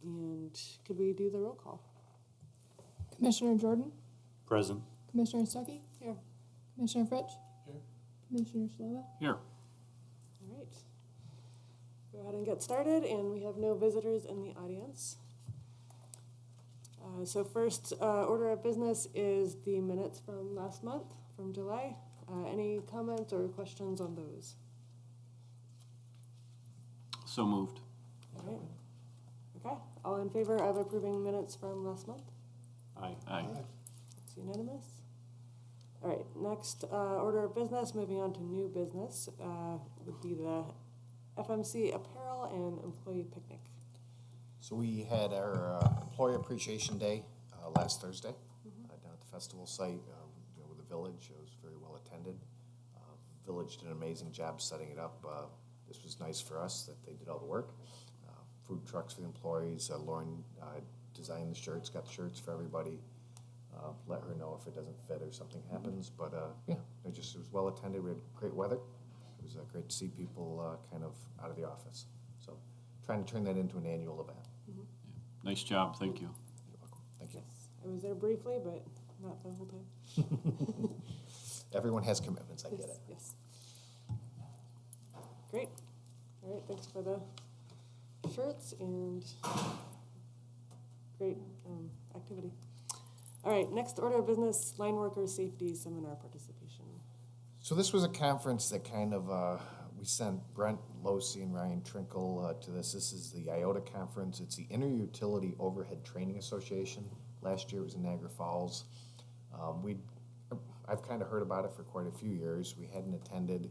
And could we do the roll call? Commissioner Jordan? Present. Commissioner Stuckey? Here. Commissioner Fritsch? Here. Commissioner Slova? Here. All right. Go ahead and get started, and we have no visitors in the audience. So first order of business is the minutes from last month, from July. Any comments or questions on those? So moved. All right. Okay. All in favor of approving minutes from last month? Aye. Aye. It's unanimous. All right. Next order of business, moving on to new business, would be the FMC apparel and employee picnic. So we had our Employee Appreciation Day last Thursday down at the festival site with the village. It was very well attended. Village did an amazing job setting it up. This was nice for us that they did all the work. Food trucks for the employees. Lauren designed the shirts, got the shirts for everybody. Let her know if it doesn't fit or something happens. But yeah, it was well attended. We had great weather. It was great to see people kind of out of the office. So trying to turn that into an annual event. Nice job. Thank you. You're welcome. Thank you. Yes. I was there briefly, but not the whole time. Everyone has commitments. I get Yes, it. yes. Great. All right, thanks for the shirts and great activity. All right, next order of business, line worker safety seminar participation. So this was a conference that kind of, we sent Brent Losey and Ryan Trinkle to this. This is the IOTA conference. It's the Inter-Utility Overhead Training Association. Last year it was in Niagara Falls. I've kind of heard about it for quite a few years. We hadn't attended,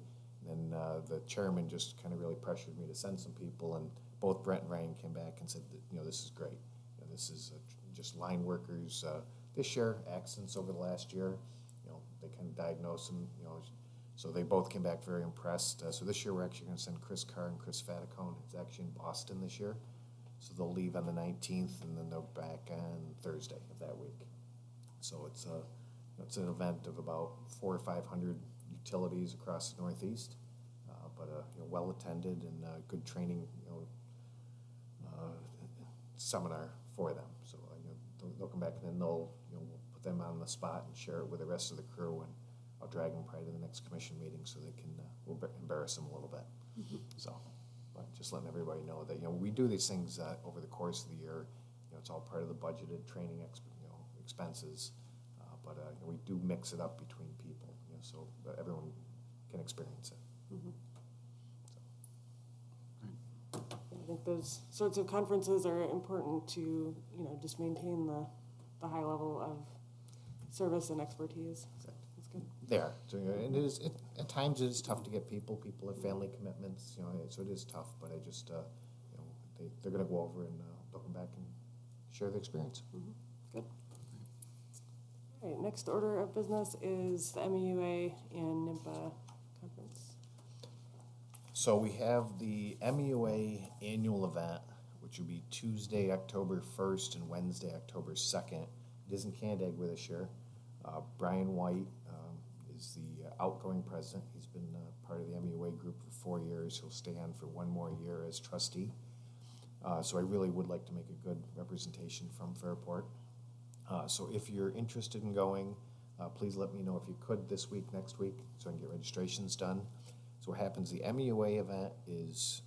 and the chairman just kind of really pressured me to send some people, and both Brent and Ryan came back and said that, this is great. This is just line workers. They share accidents over the last year. They kind of diagnose them, so they both came back very impressed. So this year we're actually going to send Chris Carr and Chris Faticone. It's actually in Boston this year. So they'll leave on the 19th, and then they're back on Thursday of that week. So it's an event of about 400 or 500 utilities across the Northeast, but well attended and good training seminar for them. So they'll come back, and then they'll we'll put them on the spot and share it with the rest of the crew, and I'll drag them probably to the next commission meeting so they can we'll embarrass them a little bit. So, but just letting everybody know that we do these things over the course of the year. It's all part of the budgeted training expenses, but we do mix it up between people, so that everyone can experience it. I think those sorts of conferences are important to, just maintain the high level of service and expertise. So that's good. They are. So, and at times it is tough to get people. People have family commitments, so it is tough. But I just, they're going to go over and they'll come back and share the experience. Good. All right, next order of business is the MEUA and NIMPA conference. So we have the MEUA annual event, which will be Tuesday, October 1st and Wednesday, October 2nd. It is in Canandaigua this year. Brian White is the outgoing president. He's been part of the MEUA group for 4 years. He'll stay on for 1 more year as trustee. So I really would like to make a good representation from Fairport. So if you're interested in going, please let me know if you could this week, next week, so I can get registrations done. So what happens, the MEUA event is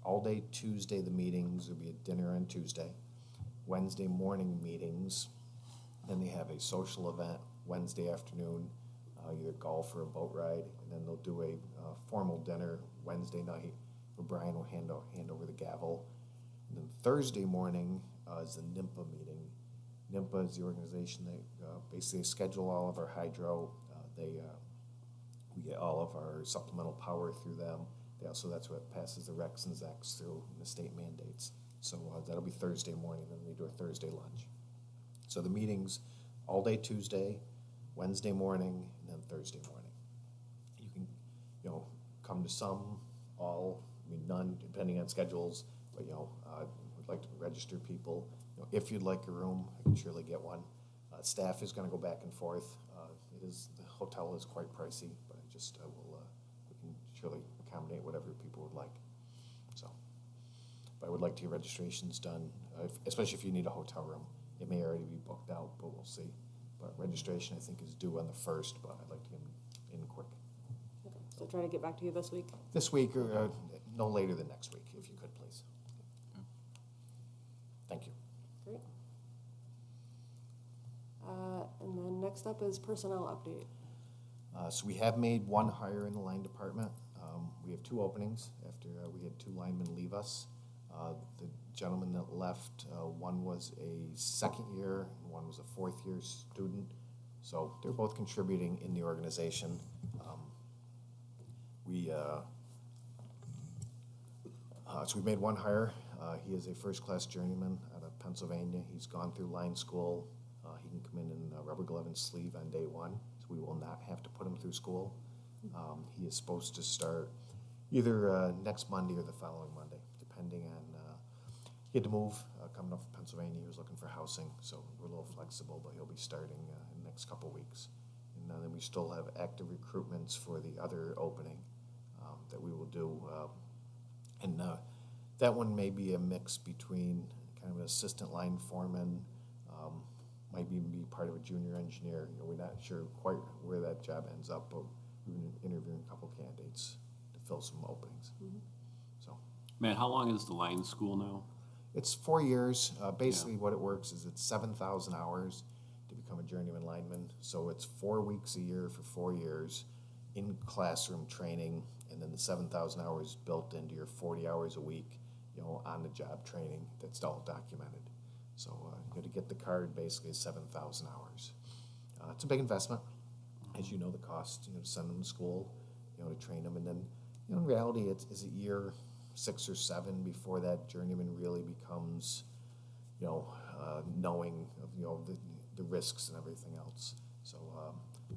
all day Tuesday, the meetings. There'll be a dinner on Tuesday. Wednesday morning meetings. Then they have a social event Wednesday afternoon, either golf or a boat ride. And then they'll do a formal dinner Wednesday night where Brian will hand over the gavel. And then Thursday morning is the NIMPA meeting. NIMPA is the organization that basically schedule all of our hydro. We get all of our supplemental power through them. That's what passes the RECs and ZECs through the state mandates. So that'll be Thursday morning, then we do a Thursday lunch. So the meetings all day Tuesday, Wednesday morning, and then Thursday morning. You can, come to some, all, none, depending on schedules. But we'd like to register people. If you'd like a room, I can surely get one. Staff is going to go back and forth. The hotel is quite pricey, but we can surely accommodate whatever people would like. So, but I would like to get registrations done especially if you need a hotel room. It may already be booked out, but we'll see. But registration, I think, is due on the 1st, but I'd like to get them in quick. Okay, so try to get back to you this week. This week or no later than next week, if you could, please. Thank you. Great. And then next up is personnel update. So we have made one hire in the line department. We have 2 openings after we had 2 linemen leave us. The gentleman that left, one was a 2nd year and one was a 4th year student. So they're both contributing in the organization. So we made one hire. He is a first-class journeyman out of Pennsylvania. He's gone through line school. He can come in rubber glove and sleeve on day 1, so we will not have to put him through school. He is supposed to start either next Monday or the following Monday, depending on, he had to move, coming up from Pennsylvania. He was looking for housing, so we're a little flexible, but he'll be starting in the next couple weeks. And then we still have active recruitments for the other opening that we will do. And that one may be a mix between kind of an assistant line foreman, might even be part of a junior engineer. You know, we're not sure quite where that job ends up, but we've been interviewing a couple candidates to fill some openings. Mm-hmm. So Matt, how long is the line school now? it's 4 years. Basically, what it works is it's 7,000 hours to become a journeyman lineman. So it's 4 weeks a year for 4 years in classroom training, and then the 7,000 hours built into your 40 hours a week, you know, on the job training. That's all documented. So you know, to get the card basically is 7,000 hours. It's a big investment, as you know, the cost, you know, to send them to school, you know, to train them, and then, you know, in reality, it's a year 6 or 7 before that journeyman really becomes, you know, knowing of, you know, the risks and everything else. So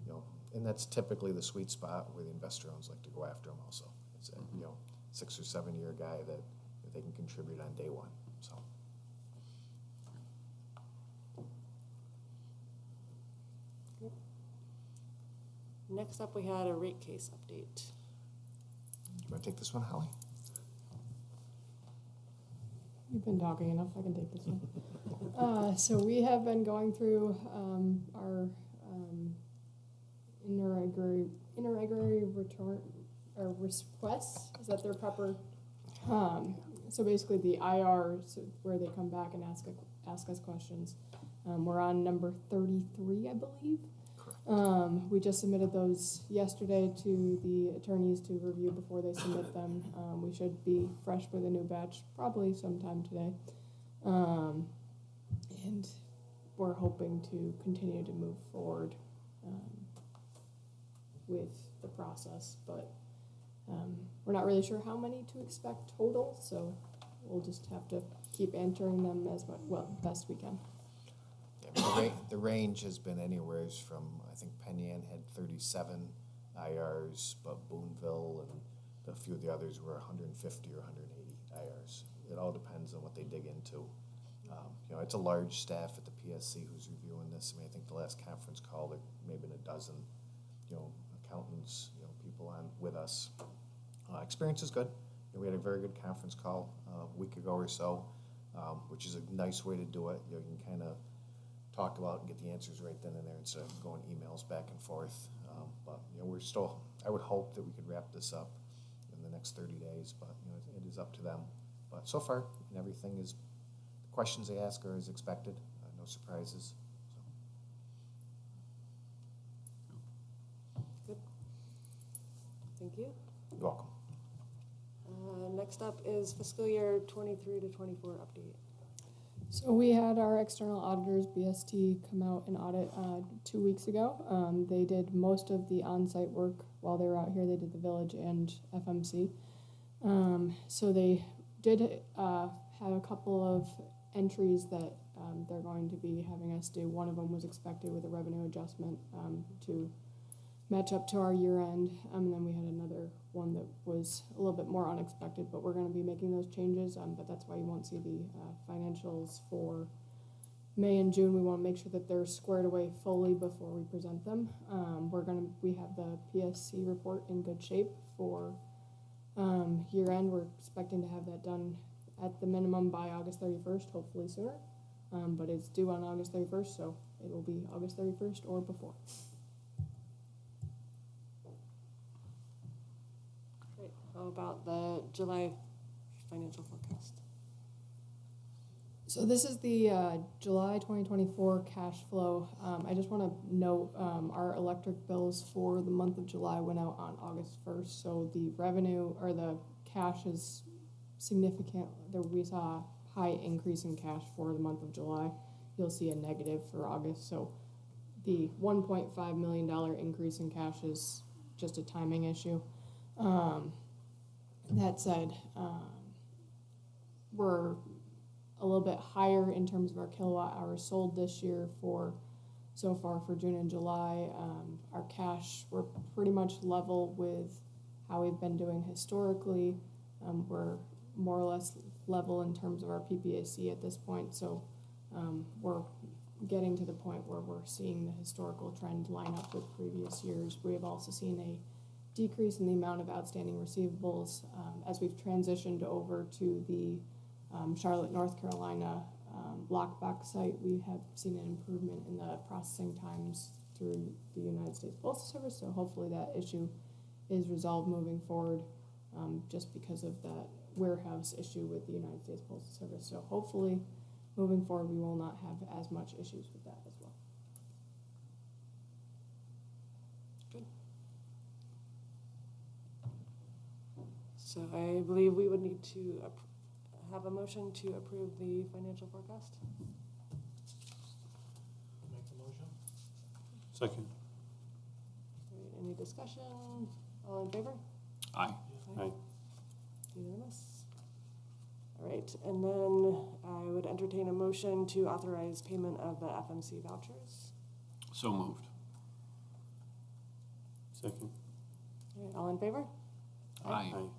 you know, and that's typically the sweet spot where the investor owns like to go after them also. It's a, you know, 6 or 7 year guy that they can contribute on day 1. So. Next up, we had a rate case update. You want to take this one, Holly? You've been talking enough, I can take this one. So we have been going through our interregulatory return or requests. Is that their proper? So basically the IRs where they come back and ask us questions. We're on number 33, I believe. We just submitted those yesterday to the attorneys to review before they submit them. We should be fresh with a new batch probably sometime today. And we're hoping to continue to move forward with the process, but we're not really sure how many to expect total, so we'll just have to keep answering them as best we can. Yeah, the range has been anywhere from, I think Penn Yan had 37 IRs, but Boonville and a few of the others were 150 or 180 IRs. It all depends on what they dig into. You know, it's a large staff at the PSC who's reviewing this. I mean, I think the last conference call there may have been a dozen, you know, accountants, you know, people on with us. Experience is good. You know, we had a very good conference call a week ago or so, which is a nice way to do it. You know, you can kind of talk about and get the answers right then and there instead of going emails back and forth. But you know, we're still. I would hope that we could wrap this up in the next 30 days. But you know, it is up to them. But so far, everything is. The questions they ask are as expected. No surprises. So. Good. Thank you. You're welcome. Next up is fiscal year 23 to 24 update. So we had our external auditors, BST, come out and audit 2 weeks ago. They did most of the on-site work while they were out here. They did the village and FMC. So they did have a couple of entries that they're going to be having us do. One of them was expected with a revenue adjustment to match up to our year end. And then we had another one that was a little bit more unexpected, but we're going to be making those changes. But that's why you won't see the financials for May and June. We want to make sure that they're squared away fully before we present them. We have the PSC report in good shape for year end. We're expecting to have that done at the minimum by August 31st, hopefully sooner. But it's due on August 31st, so it will be August 31st or before. Great. How about the July financial forecast? So this is the July 2024 cash flow. I just want to note our electric bills for the month of July went out on August 1st. So the revenue or the cash is significant. We saw a high increase in cash for the month of July. You'll see a negative for August. So the $1.5 million increase in cash is just a timing issue. That said, we're a little bit higher in terms of our kilowatt hours sold this year so far for June and July. Our cash, we're pretty much level with how we've been doing historically. We're more or less level in terms of our PPAC at this point, so we're getting to the point where we're seeing the historical trend line up with previous years. We have also seen a decrease in the amount of outstanding receivables as we've transitioned over to the Charlotte, North Carolina lockbox site. We have seen an improvement in the processing times through the United States Postal Service, so hopefully that issue is resolved moving forward just because of that warehouse issue with the United States Postal Service. So hopefully moving forward we will not have as much issues with that as well. Good. So I believe we would need to have a motion to approve the financial forecast. Make the motion? Second. All right, any discussion? All in favor? Aye. Aye. Unanimous. All right, and then I would entertain a motion to authorize payment of the FMC vouchers. So moved. Second. All right, all in favor? Aye. All right.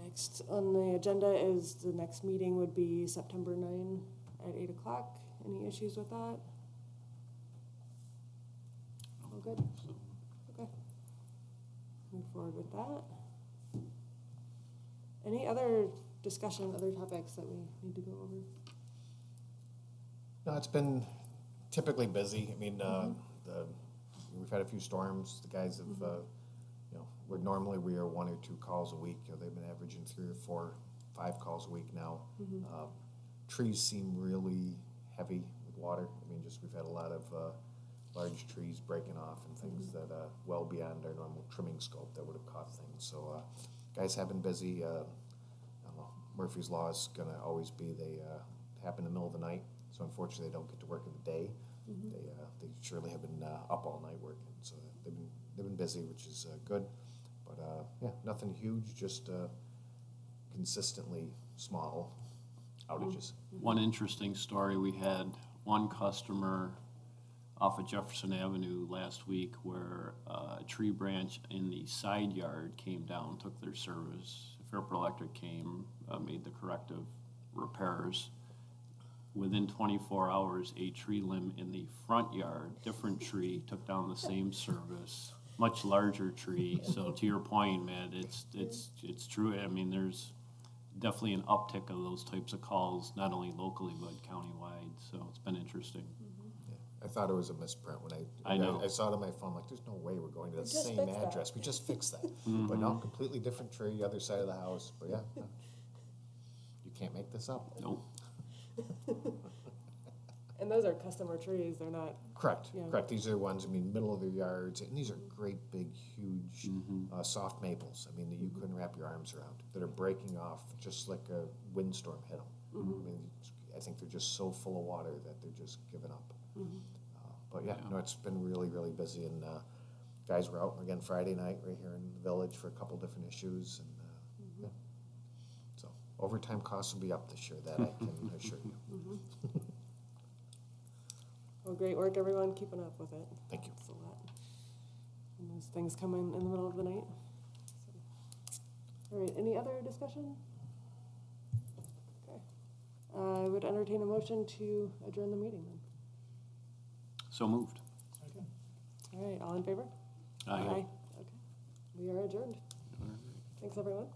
Next on the agenda is the next meeting would be September 9 at 8 o'clock. Any issues with that? All good? Okay. Move forward with that. Any other discussion, other topics that we need to go over? No, it's been typically busy. I mean, we've had a few storms. The guys have, where normally we are 1 or 2 calls a week. They've been averaging 3 or 4, 5 calls a week now. Trees seem really heavy with water. I mean, we've had a lot of large trees breaking off and things that well beyond our normal trimming scope that would have caught things. So guys have been busy. I don't know, Murphy's Law is going to always be they happen in the middle of the night. So unfortunately, they don't get to work in the day. They surely have been up all night working. So they've been busy, which is good. But yeah, nothing huge, just consistently small outages. One interesting story, we had one customer off of Jefferson Avenue last week where a tree branch in the side yard came down, took their service. Fairport Electric came, made the corrective repairs. Within 24 hours, a tree limb in the front yard, different tree, took down the same service, much larger tree. So to your point, Matt, it's true. I mean, there's definitely an uptick of those types of calls, not only locally but countywide. So it's been interesting. I thought it was a misprint when I know. I saw it on my phone. Like, there's no way we're going to the just same fixed that. address. We just fixed that. But no, completely different tree, other side of the house. But yeah, no. You can't make this up. Nope. And those are customer trees, they're not, Correct, Yeah. correct. These are ones, I mean, middle of their yards, and these are great, big, huge, soft maples. I mean, that you couldn't wrap your arms around, that are breaking off just like a windstorm hit them. I mean, I think they're just so full of water that they're just giving up. But yeah, no, it's been really, really busy, and guys were out again Friday night right here in the village for a couple different issues, and yeah. So overtime costs will be up this year, that I can assure you. well, great work, everyone, keeping up with it. Thank you. It's a lot. And those things come in the middle of the night. So. All right, any other discussion? Okay. I would entertain a motion to adjourn the meeting then. So moved. Second. All right, all in favor? Aye. Okay. We are adjourned. Thanks, everyone.